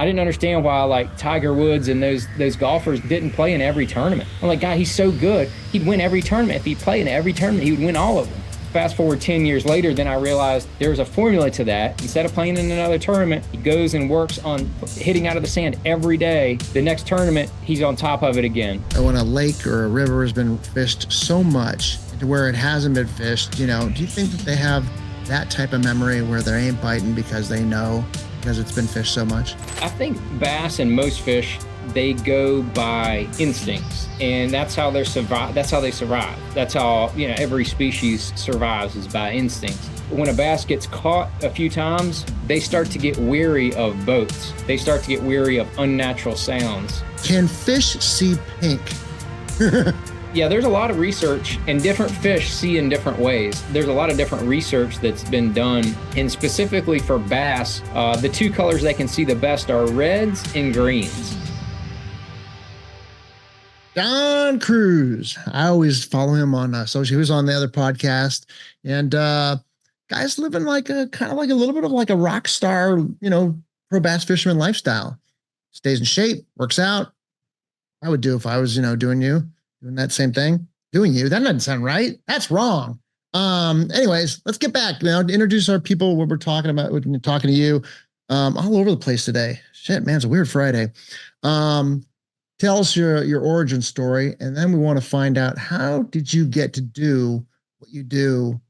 I didn't understand why like Tiger Woods and those golfers didn't play in every tournament. I'm like, God, he's so good. He'd win every tournament. If he played in every tournament, he would win all of them. Fast forward 10 years later, then I realized there's a formula to that. Instead of playing in another tournament, he goes and works on hitting out of the sand every day. The next tournament, he's on top of it again. When a lake or a river has been fished so much to where it hasn't been fished, do you think that they have that type of memory where they ain't biting because they know because it's been fished so much? I think bass and most fish, they go by instincts, and that's how they survive. That's how every species survives, is by instincts. When a bass gets caught a few times, they start to get weary of boats. They start to get weary of unnatural sounds. Can fish see pink? Yeah, there's a lot of research, and different fish see in different ways. There's a lot of different research that's been done, and specifically for bass, the two colors they can see the best are reds and greens. Don Cruz. I always follow him on social. He was on the other podcast, and guy's living like a little bit of like a rock star, pro bass fisherman lifestyle. Stays in shape, works out. I would do if I was, doing that same thing. Doing you. That doesn't sound right. That's wrong. Anyways, let's get back now. Introduce our people. What we're talking about. We're talking to you all over the place today. Shit, man, it's a weird Friday. Tell us your origin story, and then we want to find out, how did you get to do what you do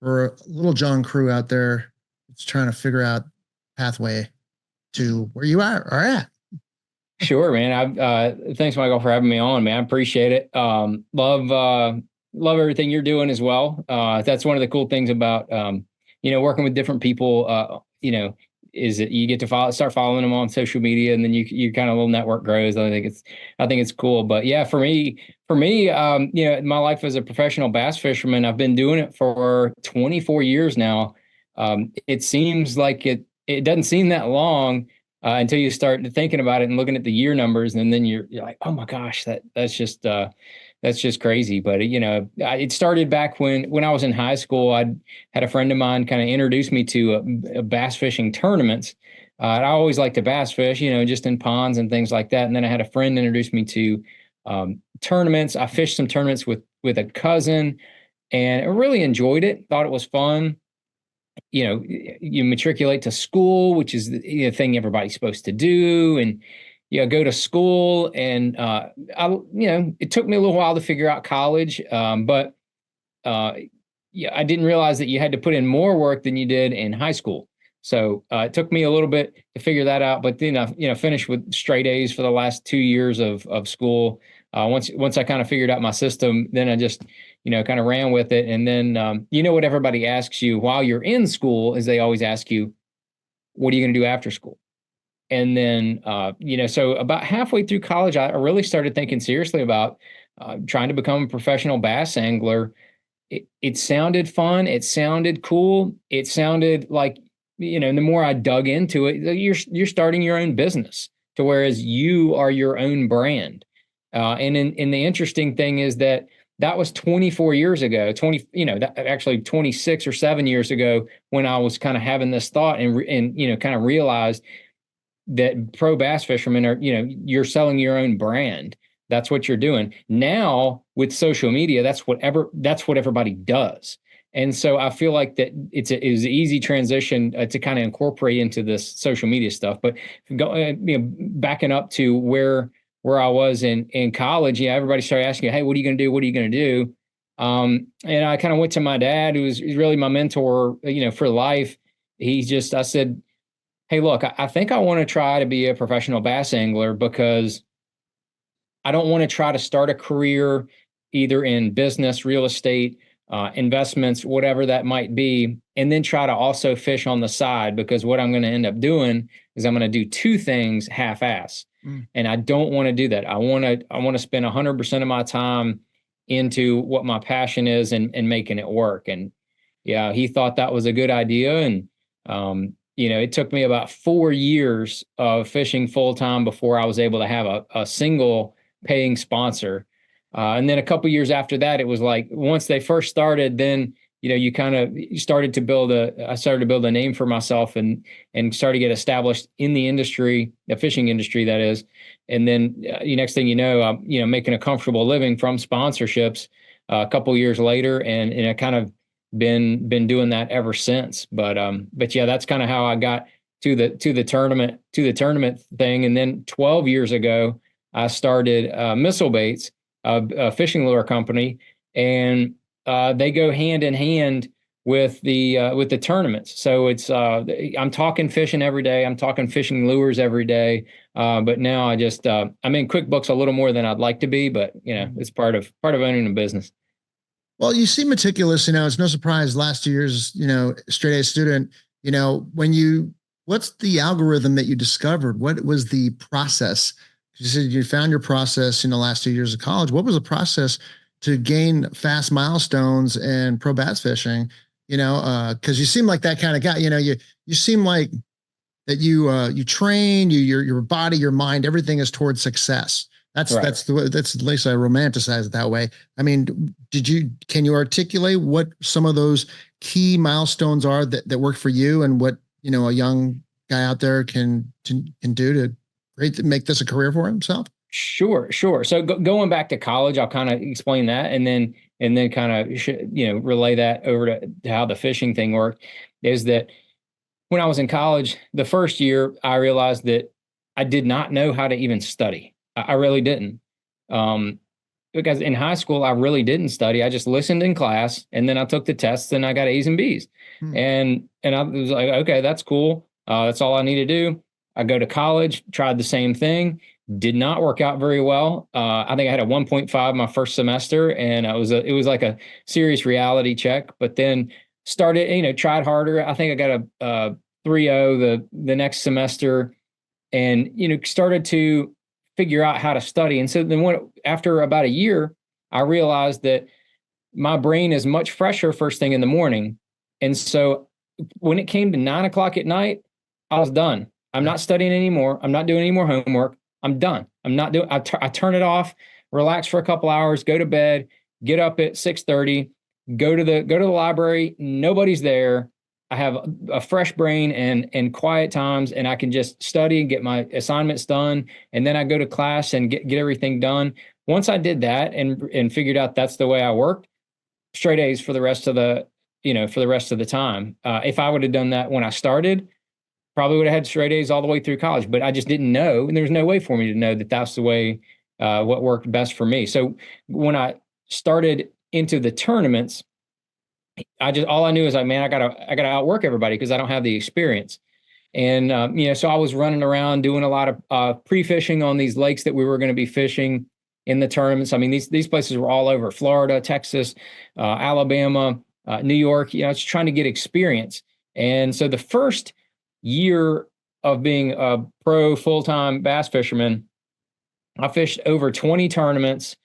for a little John crew out there that's trying to figure out pathway to where you are at? Sure, man. Thanks, Michael, for having me on, man. I appreciate it. Love everything you're doing as well. That's one of the cool things about working with different people. Is that you get to start following them on social media, and then you kind of little network grows. I think it's cool. But yeah, for me, my life as a professional bass fisherman, I've been doing it for 24 years now. It seems like it doesn't seem that long until you start thinking about it and looking at the year numbers, and then you're like, oh my gosh, that's just crazy. But it started back when I was in high school. I had a friend of mine kind of introduce me to bass fishing tournaments. I always liked to bass fish, just in ponds and things like that. And then I had a friend introduce me to tournaments. I fished some tournaments with a cousin, and I really enjoyed it. Thought it was fun. You matriculate to school, which is the thing everybody's supposed to do, and go to school, and it took me a little while to figure out college, but I didn't realize that you had to put in more work than you did in high school. So it took me a little bit to figure that out, but then I finished with straight A's for the last 2 years of school. Once I kind of figured out my system, then I just kind of ran with it. And then what everybody asks you while you're in school is they always ask you, what are you going to do after school? And then, so about halfway through college, I really started thinking seriously about trying to become a professional bass angler. It sounded fun. It sounded cool. It sounded like, the more I dug into it, you're starting your own business, to whereas you are your own brand. And the interesting thing is that was 24 years ago, 26 or 7 years ago, when I was kind of having this thought and kind of realized that pro bass fishermen are, you're selling your own brand. That's what you're doing. Now with social media, that's what everybody does. And so I feel like that it was an easy transition to kind of incorporate into this social media stuff. But backing up to where I was in college, everybody started asking, hey, what are you going to do? What are you going to do? And I kind of went to my dad, who was really my mentor, for life. I said, hey, look, I think I want to try to be a professional bass angler, because I don't want to try to start a career either in business, real estate, investments, whatever that might be, and then try to also fish on the side, because what I'm going to end up doing is I'm going to do two things half-ass. And I don't want to do that. I want to spend 100% of my time into what my passion is and making it work. And yeah, he thought that was a good idea. And, it took me about 4 years of fishing full time before I was able to have a single paying sponsor. And then a couple years after that, it was like, once they first started, then you kind of started to I started to build a name for myself and started to get established in the industry, the fishing industry, that is. And then next thing you know, I'm, making a comfortable living from sponsorships a couple years later. And I kind of been doing that ever since. But yeah, that's kind of how I got to the tournament thing. And then 12 years ago, I started Missile Baits, a fishing lure company, and they go hand in hand with the tournaments. So it's I'm talking fishing every day. I'm talking fishing lures every day. But now I'm in QuickBooks a little more than I'd like to be, but it's part of owning a business. Well, you seem meticulous. It's no surprise last 2 years, straight A student, what's the algorithm that you discovered? What was the process? You said you found your process in the last 2 years of college. What was the process to gain fast milestones in pro bass fishing? Because you seem like that kind of guy. You seem like that you train, your body, your mind, everything is towards success. That's right. That's at least I romanticize it that way. I mean, can you articulate what some of those key milestones are that work for you, and what a young guy out there can do to make this a career for himself? Sure. So going back to college, I'll kind of explain that, and then kind of relay that over to how the fishing thing worked. Is that when I was in college, the first year, I realized that I did not know how to even study. I really didn't. Because in high school, I really didn't study. I just listened in class, and then I took the tests and I got A's and B's. And I was like, okay, that's cool. That's all I need to do. I go to college, tried the same thing, did not work out very well. I think I had a 1.5 my first semester, and it was like a serious reality check. But then started, tried harder. I think I got a 3.0 the next semester, and started to figure out how to study. And so then after about a year, I realized that my brain is much fresher first thing in the morning. And so when it came to 9 o'clock at night, I was done. I'm not studying anymore. I'm not doing any more homework. I'm done. I'm not doing, I turn it off, relax for a couple hours, go to bed, get up at 6:30, go to the library. Nobody's there. I have a fresh brain and quiet times, and I can just study and get my assignments done. And then I go to class and get everything done. Once I did that and figured out that's the way I worked, straight A's for the rest of the time. If I would have done that when I started, probably would have had straight A's all the way through college, but I just didn't know. And there was no way for me to know that that's the way, what worked best for me. So when I started into the tournaments, all I knew is like, man, I gotta outwork everybody because I don't have the experience. And, so I was running around doing a lot of pre-fishing on these lakes that we were going to be fishing in the tournaments. I mean, these places were all over Florida, Texas, Alabama, New York, just trying to get experience. And so the first year of being a pro full-time bass fisherman, I fished over 20 tournaments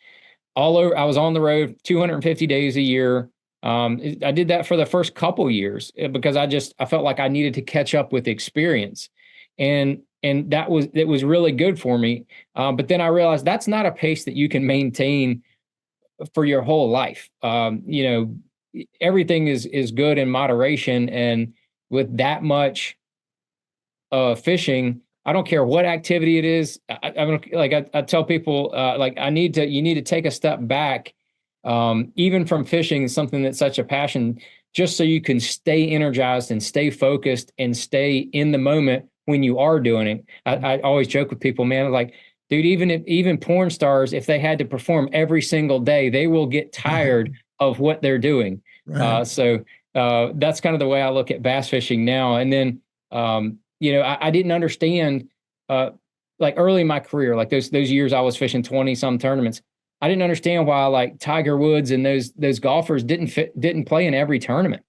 all over. I was on the road 250 days a year. I did that for the first couple years because I felt like I needed to catch up with experience, and it was really good for me. But then I realized that's not a pace that you can maintain for your whole life. Everything is good in moderation, and with that much fishing, I don't care what activity it is. I tell people you need to take a step back. Even from fishing, something that's such a passion, just so you can stay energized and stay focused and stay in the moment when you are doing it. I always joke with people, man, like, dude, even porn stars, if they had to perform every single day, they will get tired of what they're doing. Right. So that's kind of the way I look at bass fishing now. And then, I didn't understand, like early in my career, like those years I was fishing 20 some tournaments, I didn't understand why like Tiger Woods and those golfers didn't play in every tournament.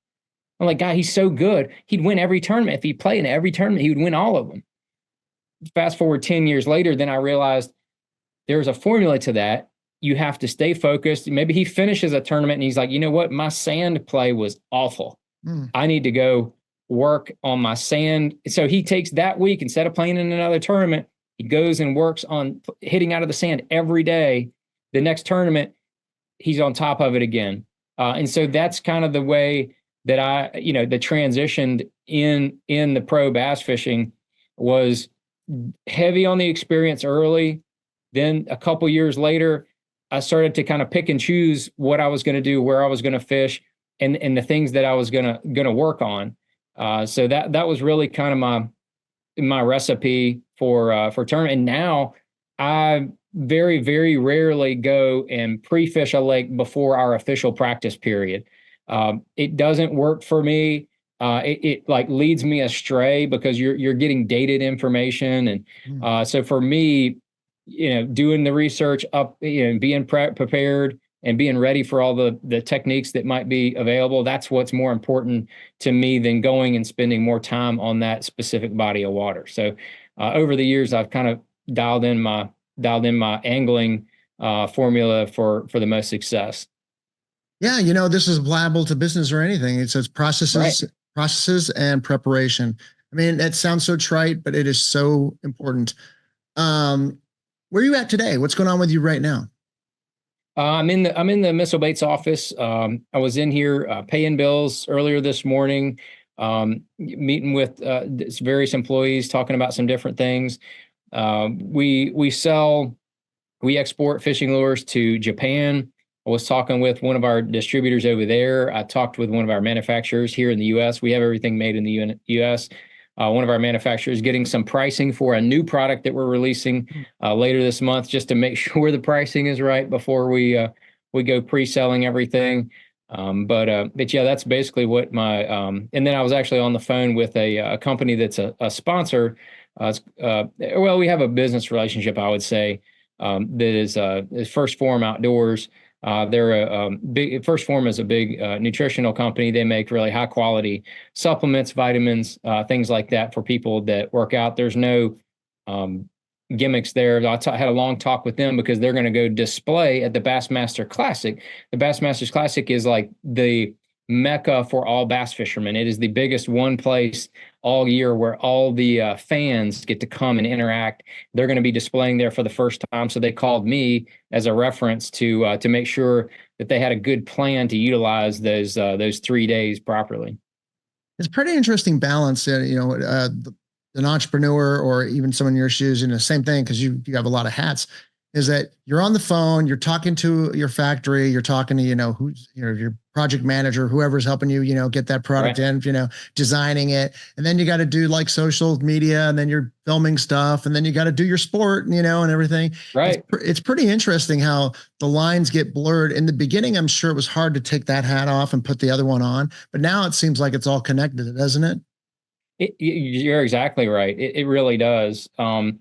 I'm like, God, he's so good. He'd win every tournament. If he played in every tournament, he would win all of them. Fast forward 10 years later, then I realized there's a formula to that. You have to stay focused. Maybe he finishes a tournament and he's like, you know what? My sand play was awful. I need to go work on my sand. So he takes that week, instead of playing in another tournament, he goes and works on hitting out of the sand every day. The next tournament, he's on top of it again. And so that's kind of the way that the transitioned in the pro bass fishing was heavy on the experience early. Then a couple years later, I started to kind of pick and choose what I was going to do, where I was going to fish, and the things that I was gonna work on. So that was really kind of my recipe for tournament. And now I very, very rarely go and pre-fish a lake before our official practice period. It doesn't work for me. It like leads me astray because you're getting dated information, and so for me, doing the research up, being prepared and being ready for all the techniques that might be available. That's what's more important to me than going and spending more time on that specific body of water. So over the years, I've kind of dialed in my angling formula for the most success. Yeah, this is applicable to business or anything. It says processes and preparation. I mean, that sounds so trite, but it is so important. Where are you at today? What's going on with you right now? I'm in the Missile Baits office. I was in here paying bills earlier this morning, meeting with various employees, talking about some different things. We export fishing lures to Japan. I was talking with one of our distributors over there. I talked with one of our manufacturers here in the U.S. We have everything made in the U.S. One of our manufacturers getting some pricing for a new product that we're releasing later this month, just to make sure the pricing is right before we go pre-selling everything. But yeah, that's basically what my and then I was actually on the phone with a company that's a sponsor. Well, we have a business relationship, I would say, that is First Form Outdoors. They're a big First Form is a big nutritional company. They make really high quality supplements, vitamins, things like that for people that work out. There's no gimmicks there. I had a long talk with them because they're going to go display at the Bassmaster Classic. The Bassmasters Classic is like the mecca for all bass fishermen. It is the biggest one place all year where all the fans get to come and interact. They're going to be displaying there for the first time. So they called me as a reference to make sure that they had a good plan to utilize those 3 days properly. It's pretty interesting balance. An entrepreneur or even someone in your shoes, same thing, because you have a lot of hats, is that you're on the phone, you're talking to your factory, you're talking to, who's, your project manager, whoever's helping you, get that product in, designing it. And then you got to do like social media, and then you're filming stuff, and then you got to do your sport, and everything. Right. It's pretty interesting how the lines get blurred. In the beginning, I'm sure it was hard to take that hat off and put the other one on, but now it seems like it's all connected, doesn't it? You're exactly right. It really does. I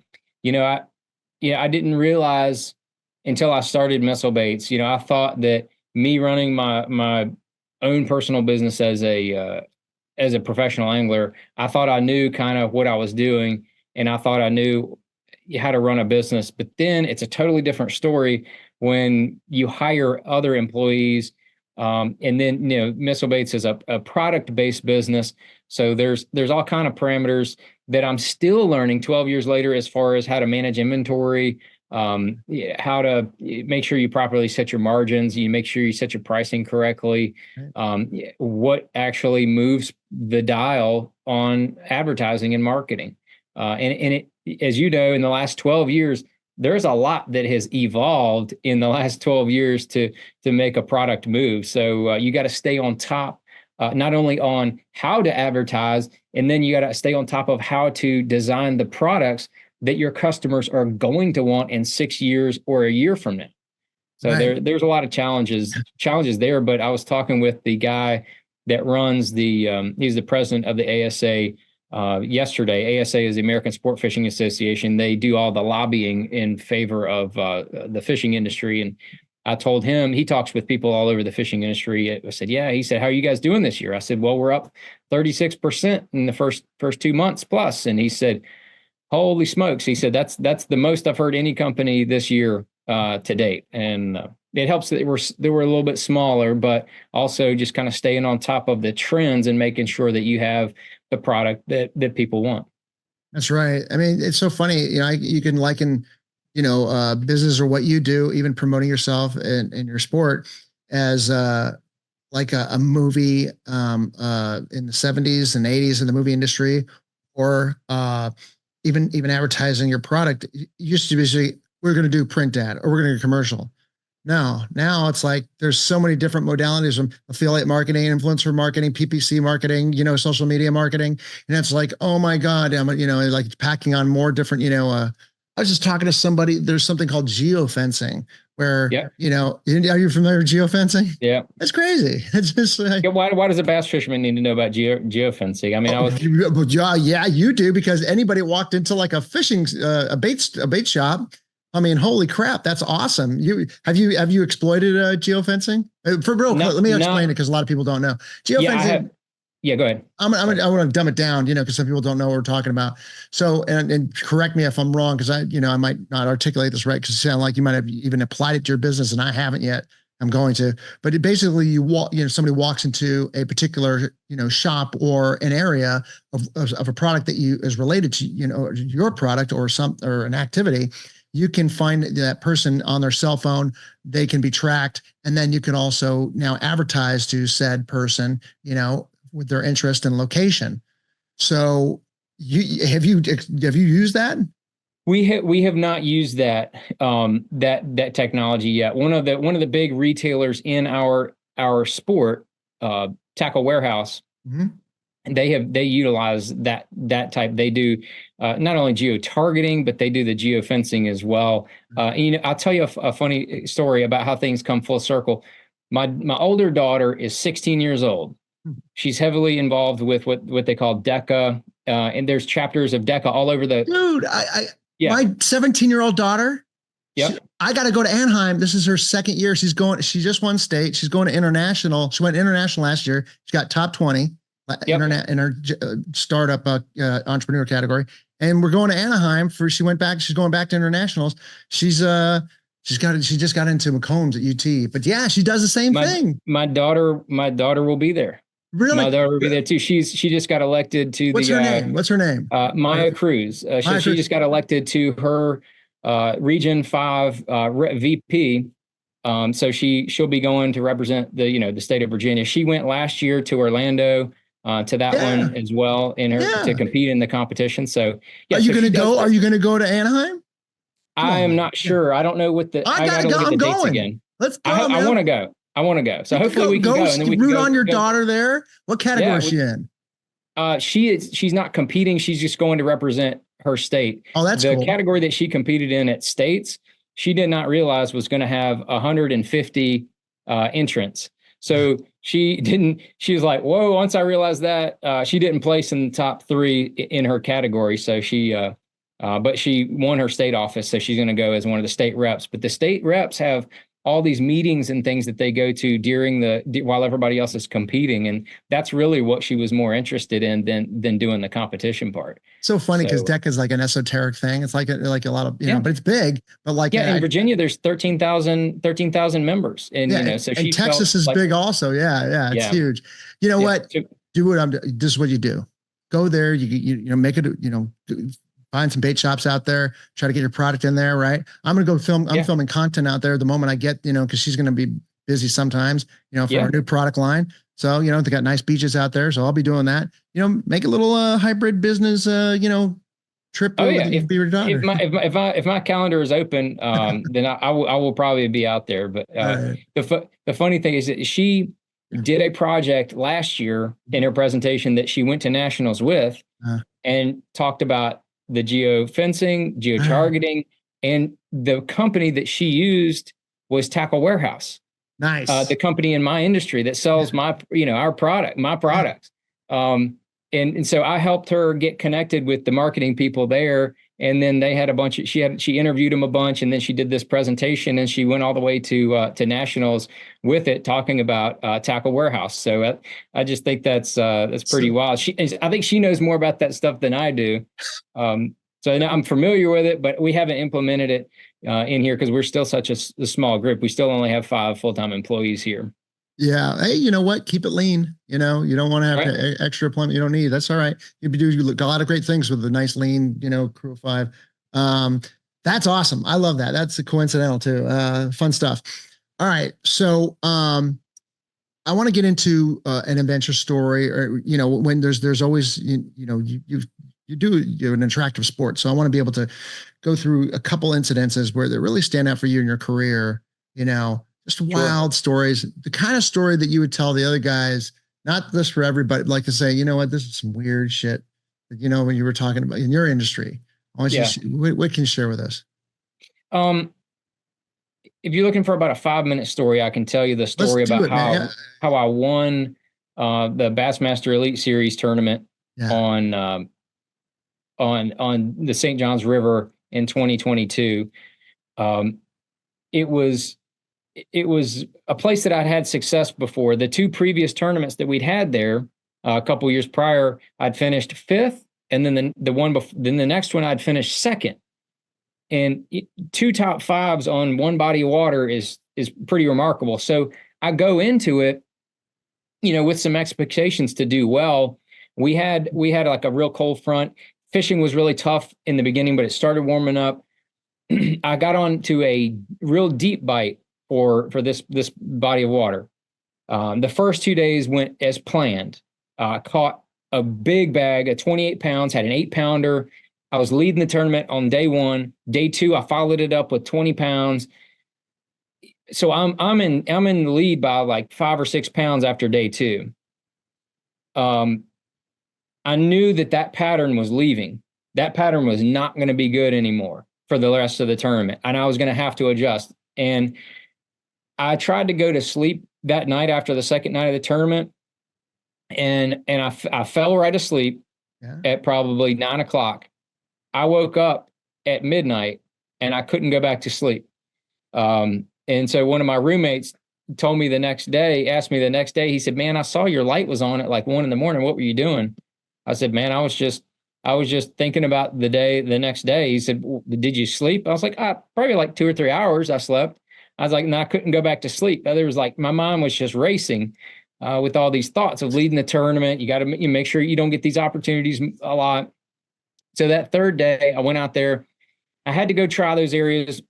didn't realize until I started Missile Baits. I thought that me running my own personal business as a professional angler, I thought I knew kind of what I was doing, and I thought I knew how to run a business. But then it's a totally different story when you hire other employees. And then, Missile Baits is a product-based business. So there's all kind of parameters that I'm still learning 12 years later, as far as how to manage inventory, how to make sure you properly set your margins, you make sure you set your pricing correctly, what actually moves the dial on advertising and marketing. And it, as you know, in the last 12 years, there's a lot that has evolved in the last 12 years to make a product move. So you got to stay on top, not only on how to advertise, and then you got to stay on top of how to design the products that your customers are going to want in 6 years or a year from now. So there's a lot of challenges there. But I was talking with the guy that runs he's the president of the ASA yesterday. ASA is the American Sport Fishing Association. They do all the lobbying in favor of the fishing industry. And I told him, he talks with people all over the fishing industry. I said, yeah. He said, how are you guys doing this year? I said, well, we're up 36% in the first 2 months plus. And he said, holy smokes. He said, that's the most I've heard any company this year to date. And it helps that they were a little bit smaller, but also just kind of staying on top of the trends and making sure that you have the product that people want. That's right. I mean, it's so funny, you can liken, business or what you do, even promoting yourself and your sport, as like a movie in the 70s and 80s in the movie industry, or even advertising your product, it used to be say, we're going to do print ad or we're going to do commercial. No, now it's like there's so many different modalities from affiliate marketing, influencer marketing, PPC marketing, social media marketing. And it's like, oh my God, I'm, like packing on more different, I was just talking to somebody, there's something called geofencing where, Yeah. are you familiar with geofencing? Yeah. It's crazy. It's just like, Yeah, why does a bass fisherman need to know about geofencing? I mean, yeah, you do, because anybody walked into like a fishing, a bait shop. I mean, holy crap, that's awesome. Have you exploited geofencing? For real, let me explain it because a lot of people don't know. Geofencing. Yeah, I have. Yeah, go ahead. I want to dumb it down, because some people don't know what we're talking about. So, and correct me if I'm wrong, because I might not articulate this right, because it sounds like you might have even applied it to your business, and I haven't yet. I'm going to, but basically you walk, somebody walks into a particular, shop or an area of a product that is related to, your product or an activity. You can find that person on their cell phone. They can be tracked. And then you can also now advertise to said person, with their interest and location. So have you used that? We have not used that that technology yet. One of the big retailers in our sport, Tackle Warehouse, mm-hmm. they utilize that type. They do not only geo targeting, but they do the geo fencing as well. I'll tell you a funny story about how things come full circle. My older daughter is 16 years old. She's heavily involved with what they call DECA, and there's chapters of DECA all over the. Dude, my 17-year-old daughter. Yep. I got to go to Anaheim. This is her second year. She just won state. She's going to international. She went international last year. She got top 20 internet in her startup entrepreneur category. And we're going to Anaheim she's going back to internationals. She just got into McCombs at UT, but yeah, she does the same thing. My daughter will be there. Really? My daughter will be there too. She just got elected to What's her name? What's her name? Maya Cruz. She just got elected to her Region 5 VP. So she'll be going to represent the state of Virginia. She went last year to Orlando to that one as well to compete in the competition. So yeah, are you going to go? Are you going to go to Anaheim? I am not sure. I don't know what the. I gotta go. I'm going again. Let's go. I want to go. I want to go. So hopefully we can go. And then we root on your daughter there. What category is she in? She's not competing. She's just going to represent her state. Oh, that's cool. The category that she competed in at states, she did not realize was going to have 150 entrants. So she was like, whoa, once I realized that, she didn't place in the top 3 in her category. So but she won her state office. So she's going to go as one of the state reps. But the state reps have all these meetings and things that they go to while everybody else is competing. And that's really what she was more interested in than doing the competition part. So funny because DECA is like an esoteric thing. It's like a lot of, but it's big, but like, in Virginia, there's 13,000 members. And, so and Texas is big also. Yeah. It's huge. You know what? This is what you do. Go there. You make it, find some bait shops out there, try to get your product in there, right? I'm going to go film. I'm filming content out there the moment I get, because she's going to be busy sometimes, for our new product line. So, they got nice beaches out there. So I'll be doing that, make a little hybrid business, trip. Oh yeah. If my calendar is open, then I will probably be out there. But the funny thing is that she did a project last year in her presentation that she went to nationals with and talked about the geo fencing, geo targeting, and the company that she used was Tackle Warehouse. Nice. The company in my industry that sells my products. And so I helped her get connected with the marketing people there. And then they had she interviewed them a bunch, and then she did this presentation, and she went all the way to nationals with it, talking about Tackle Warehouse. So I just think that's pretty wild. I think she knows more about that stuff than I do. So now I'm familiar with it, but we haven't implemented it in here because we're still such a small group. We still only have 5 full-time employees here. Yeah. Hey, you know what? Keep it lean. You don't want to have extra employment you don't need. That's all right. You look a lot of great things with a nice lean, crew of 5. That's awesome. I love that. That's coincidental too. Fun stuff. All right. So, I want to get into an adventure story, or when there's always you're an attractive sport, so I want to be able to go through a couple incidences where they really stand out for you in your career. Just wild stories, the kind of story that you would tell the other guys, not this for everybody, like to say, you know what, this is some weird shit. When you were talking about in your industry, what can you share with us? If you're looking for about a 5-minute story, I can tell you the story about how I won the Bassmaster Elite Series tournament on the St. Johns River in 2022. It was a place that I'd had success before. The 2 previous tournaments that we'd had there a couple years prior, I'd finished 5th, and then the next one I'd finished 2nd. And 2 top 5s on one body of water is pretty remarkable. So I go into it, with some expectations to do well. We had like a real cold front. Fishing was really tough in the beginning, but it started warming up. I got on to a real deep bite for this body of water. The first 2 days went as planned. Caught a big bag of 28 pounds, had an 8-pounder. I was leading the tournament on day 1. Day 2, I followed it up with 20 pounds. So I'm in the lead by like 5 or 6 pounds after day 2. I knew that pattern was leaving. That pattern was not going to be good anymore for the rest of the tournament, and I was going to have to adjust. And I tried to go to sleep that night after the second night of the tournament, and I fell right asleep at probably 9 o'clock. I woke up at midnight and I couldn't go back to sleep. And so one of my roommates asked me the next day, he said, "Man, I saw your light was on at like 1 a.m. What were you doing?" I said, "Man, I was just thinking about the next day." He said, "Well, did you sleep?" I was like, probably like 2 or 3 hours I slept. I was like, no, I couldn't go back to sleep. There was like, my mind was just racing with all these thoughts of leading the tournament. You got to make sure you don't get these opportunities a lot. So that third day I went out there. I had to go try those areas.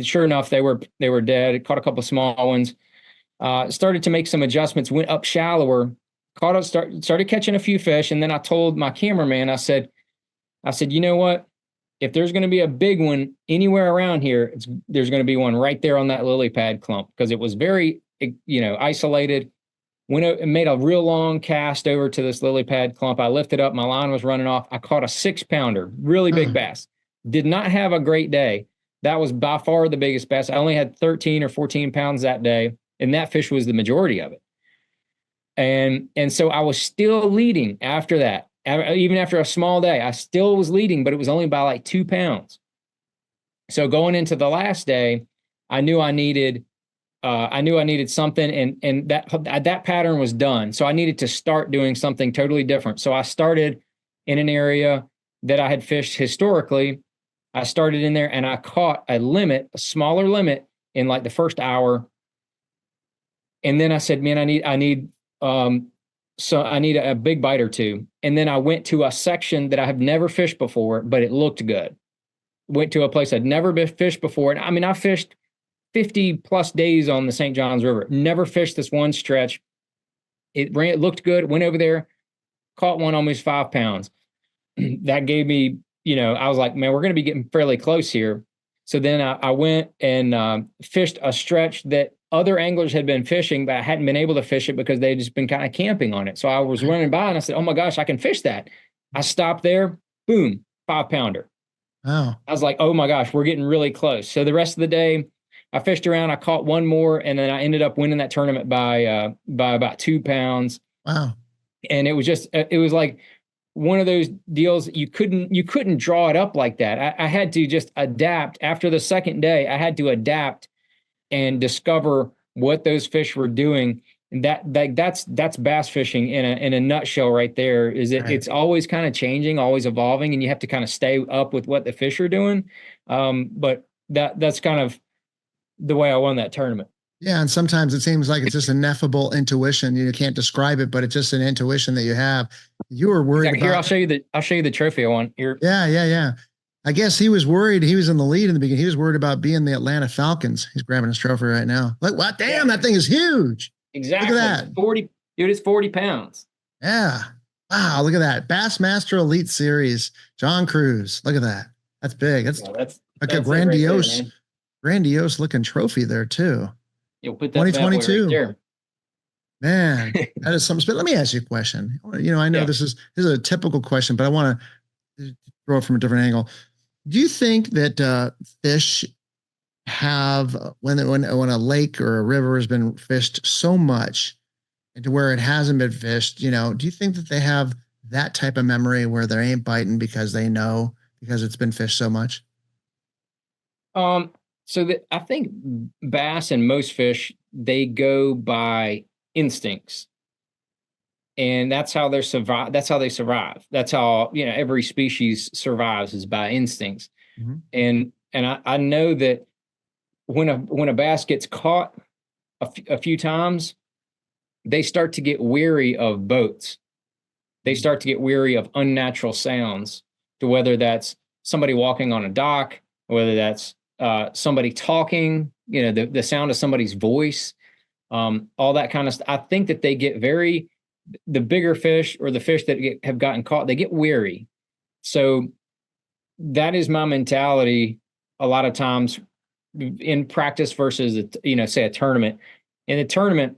Sure enough, they were dead. Caught a couple of small ones. Started to make some adjustments, went up shallower, started catching a few fish. And then I told my cameraman, I said, you know what? If there's going to be a big one anywhere around here, there's going to be one right there on that lily pad clump, because it was very, isolated. Went out and made a real long cast over to this lily pad clump. I lifted up, my line was running off. I caught a 6-pounder, really big bass. Did not have a great day. That was by far the biggest bass. I only had 13 or 14 pounds that day, and that fish was the majority of it. And so I was still leading after that. Even after a small day, I still was leading, but it was only by like 2 pounds. So going into the last day, I knew I needed something, and that pattern was done. So I needed to start doing something totally different. So I started in an area that I had fished historically. I started in there and I caught a smaller limit in like the first hour. And then I said, man, I need a big bite or two. And then I went to a section that I have never fished before, but it looked good. Went to a place I'd never been fished before. And I mean, I fished 50 plus days on the St. Johns River, never fished this one stretch. It looked good. Went over there, caught one almost 5 pounds. That gave me, I was like, man, we're going to be getting fairly close here. So then I went and fished a stretch that other anglers had been fishing, but I hadn't been able to fish it because they'd just been kind of camping on it. So I was running by and I said, oh my gosh, I can fish that. I stopped there, boom, 5-pounder. Wow. I was like, oh my gosh, we're getting really close. So the rest of the day, I fished around, I caught one more, and then I ended up winning that tournament by about 2 pounds. Wow. And it was like one of those deals you couldn't draw it up like that. I had to just adapt. After the second day, I had to adapt and discover what those fish were doing. And that's bass fishing in a nutshell right there. It's always kind of changing, always evolving, and you have to kind of stay up with what the fish are doing. But that's kind of the way I won that tournament. Yeah. And sometimes it seems like it's just ineffable intuition. You can't describe it, but it's just an intuition that you have. You were worried about. Here, I'll show you the trophy I won here. Yeah. I guess he was worried. He was in the lead in the beginning. He was worried about being the Atlanta Falcons. He's grabbing his trophy right now. Like, what? Damn, that thing is huge. Exactly. that. 40, dude, it's 40 pounds. Yeah. Wow, look at that. Bassmaster Elite Series, John Cruz. Look at that. That's big. That's like a that's it right there, man. grandiose looking trophy there too. You'll put that bad boy right 2022. there. Man, that is something. But let me ask you a question. I know Yeah. this is a typical question, but I want to throw it from a different angle. Do you think that fish have when a lake or a river has been fished so much to where it hasn't been fished, do you think that they have that type of memory where they ain't biting because they know because it's been fished so much? I think bass and most fish, they go by instincts. And that's how they survive. That's how they survive. That's how, every species survives, is by instincts. Mm-hmm. And I know that when a bass gets caught a few times, they start to get weary of boats. They start to get weary of unnatural sounds, to whether that's somebody walking on a dock, whether that's somebody talking, the sound of somebody's voice, all that kind of stuff. I think that they get the bigger fish, or the fish that have gotten caught, they get weary. So that is my mentality a lot of times in practice versus, say a tournament. In a tournament,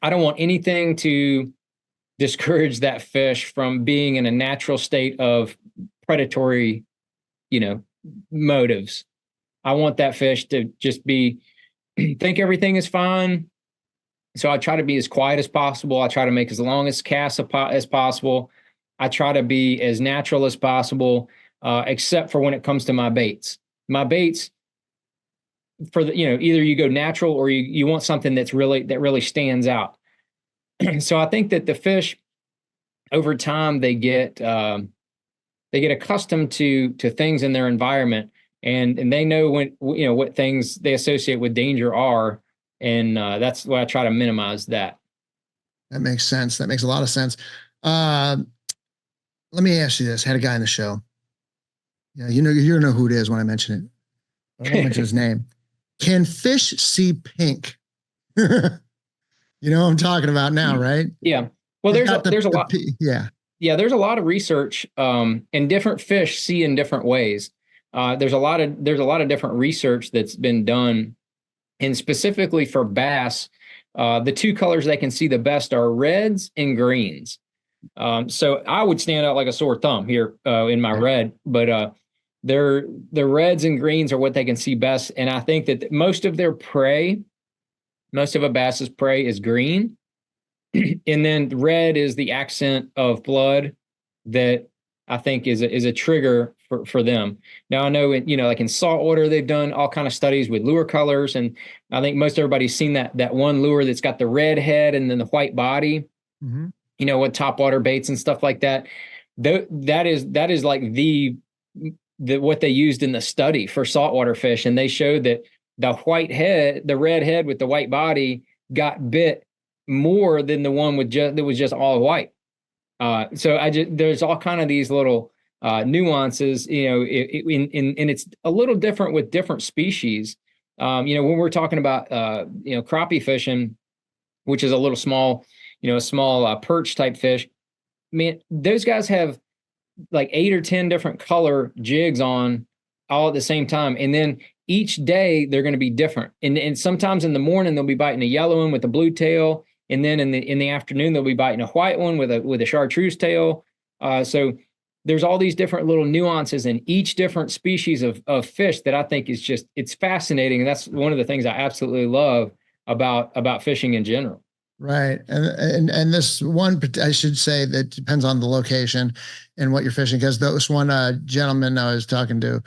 I don't want anything to discourage that fish from being in a natural state of predatory, motives. I want that fish to just think everything is fine. So I try to be as quiet as possible. I try to make as long as casts as possible. I try to be as natural as possible, except for when it comes to my baits. My baits, either you go natural or you want something that really stands out. So I think that the fish, over time, they get accustomed to things in their environment, and they know what things they associate with danger are. And that's why I try to minimize that. That makes sense. That makes a lot of sense. Let me ask you this. I had a guy in the show. Yeah, you know who it is when I mention it. I won't mention his name. Can fish see pink? You know what I'm talking about now, right? Yeah. Well, there's a lot. Yeah. Yeah, there's a lot of research, and different fish see in different ways. There's a lot of different research that's been done. And specifically for bass, the two colors they can see the best are reds and greens. So I would stand out like a sore thumb here in my red, but the reds and greens are what they can see best. And I think that most of a bass's prey is green. And then red is the accent of blood that I think is a trigger for them. Now I know, like in saltwater, they've done all kind of studies with lure colors, and I think most everybody's seen that one lure that's got the red head and then the white body. Mm-hmm. With topwater baits and stuff like that. That is like the what they used in the study for saltwater fish, and they showed that the red head with the white body, got bit more than the one that was just all white. So there's all kind of these little nuances, and it's a little different with different species. When we're talking about crappie fishing, which is a little small, small perch type fish, man, those guys have like 8 or 10 different color jigs on all at the same time, and then each day they're going to be different. And sometimes in the morning they'll be biting a yellow one with a blue tail. And then in the afternoon, they'll be biting a white one with a chartreuse tail. So there's all these different little nuances in each different species of fish that I think is it's fascinating. And that's one of the things I absolutely love about fishing in general. Right. And this one, I should say, that depends on the location and what you're fishing. Because this one gentleman I was talking to,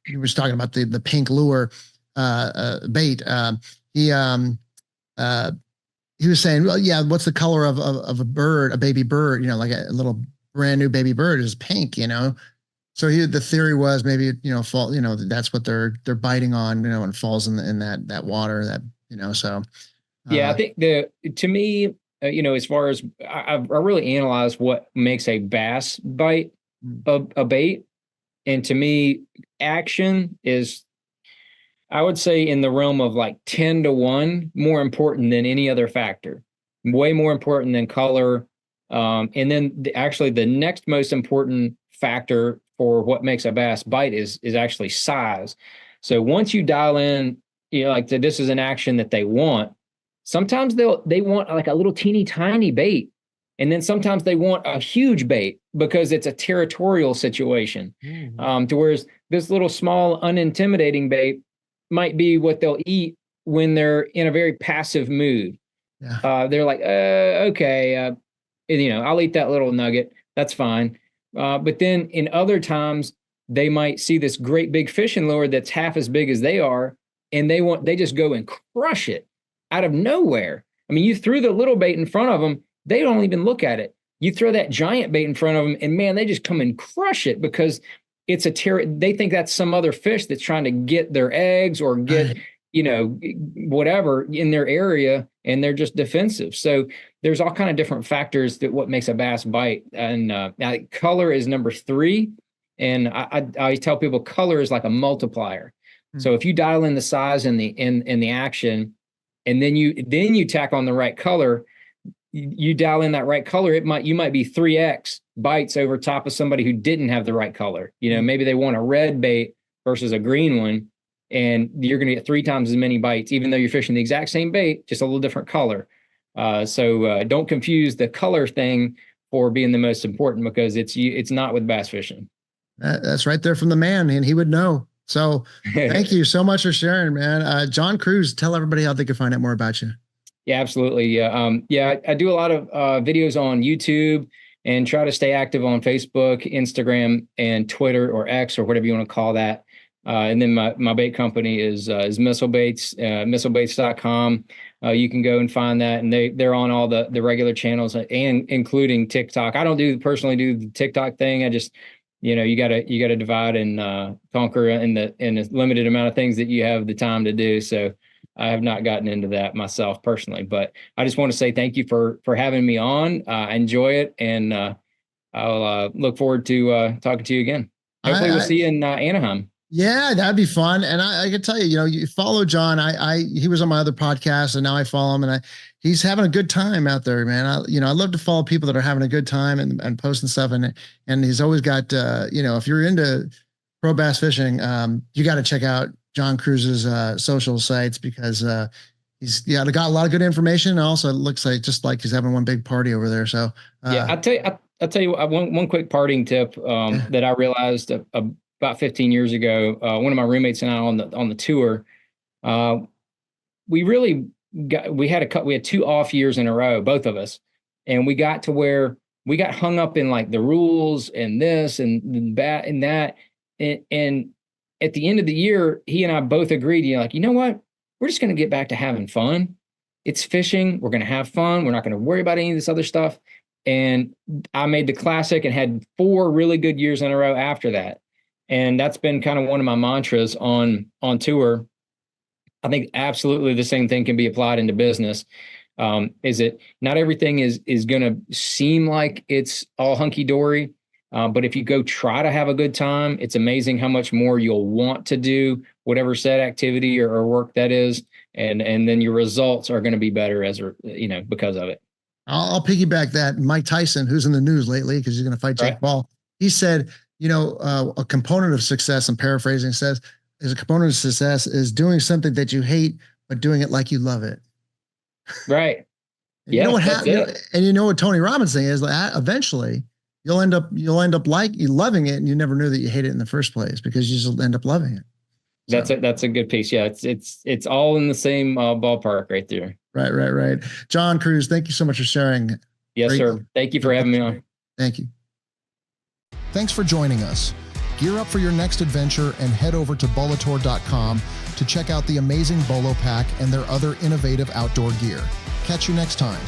he was talking about the pink lure bait. He was saying, well, yeah, what's the color of a bird, a baby bird, like a little brand new baby bird is pink, So the theory was maybe, fall, that's what they're biting on, and falls in that water so. Yeah, I think to me, as far as I really analyzed what makes a bass bite a bait. And to me, action is, I would say in the realm of like 10-1, more important than any other factor, way more important than color. And then actually the next most important factor for what makes a bass bite is actually size. So once you dial in, like this is an action that they want. Sometimes they want like a little teeny tiny bait. And then sometimes they want a huge bait because it's a territorial situation. To whereas this little small unintimidating bait might be what they'll eat when they're in a very passive mood. Yeah. They're like, okay, I'll eat that little nugget. That's fine. But then in other times, they might see this great big fishing lure that's half as big as they are, and they just go and crush it out of nowhere. I mean, you threw the little bait in front of them, they don't even look at it. You throw that giant bait in front of them, and man, they just come and crush it because it's they think that's some other fish that's trying to get their eggs or get, whatever in their area, and they're just defensive. So there's all kind of different factors that what makes a bass bite. And color is number 3. And I tell people color is like a multiplier. So if you dial in the size and the action, and then you tack on the right color, you dial in that right color, you might be 3x bites over top of somebody who didn't have the right color. Maybe they want a red bait versus a green one, and you're going to get 3 times as many bites, even though you're fishing the exact same bait, just a little different color. So don't confuse the color thing for being the most important, because it's not with bass fishing. That's right there from the man, and he would know. So thank you so much for sharing, man. John Cruz, tell everybody how they can find out more about you. Yeah, absolutely. I do a lot of videos on YouTube and try to stay active on Facebook, Instagram, and Twitter, or X, or whatever you want to call that. And then my bait company is Missile Baits, missilebaits.com. You can go and find that, and they're on all the regular channels, and including TikTok. I don't personally do the TikTok thing. I just, you gotta divide and conquer in the limited amount of things that you have the time to do. So I have not gotten into that myself personally, but I just want to say thank you for having me on. I enjoy it, and I'll look forward to talking to you again. Hopefully we'll see you in Anaheim. Yeah, that'd be fun. And I can tell you, you follow John. He was on my other podcast, and now I follow him, and he's having a good time out there, man. I love to follow people that are having a good time and posting stuff. And he's always got, if you're into pro bass fishing, you got to check out John Cruz's social sites, because he's got a lot of good information. And also it looks like he's having one big party over there. So yeah, I'll tell you one quick parting tip that I realized about 15 years ago. One of my roommates and I on the tour, we had 2 off years in a row, both of us, and we got to where we got hung up in like the rules and this and that and that, and at the end of the year, he and I both agreed, you know what? We're just going to get back to having fun. It's fishing. We're going to have fun. We're not going to worry about any of this other stuff. And I made the classic and had 4 really good years in a row after that. And that's been kind of one of my mantras on tour. I think absolutely the same thing can be applied into business. Is it not everything is going to seem like it's all hunky dory. But if you go try to have a good time, it's amazing how much more you'll want to do whatever set activity or work that is. And then your results are going to be better because of it. I'll piggyback that. Mike Tyson, who's in the news lately because he's going to fight Jake Paul, he said, a component of success, I'm paraphrasing, says, is a component of success is doing something that you hate, but doing it like you love it. Right. And you know what happened? And you know what Tony Robbins' thing is, eventually you'll end up loving it, and you never knew that you hate it in the first place because you just end up loving it. So. That's a good piece. Yeah, it's all in the same ballpark right there. Right. John Cruz, thank you so much for sharing. Yes, sir. Thank you for having me on. Thank you. Thanks for joining us. Gear up for your next adventure and head over to BOLOTOR.com to check out the amazing Bolo Pack and their other innovative outdoor gear. Catch you next time.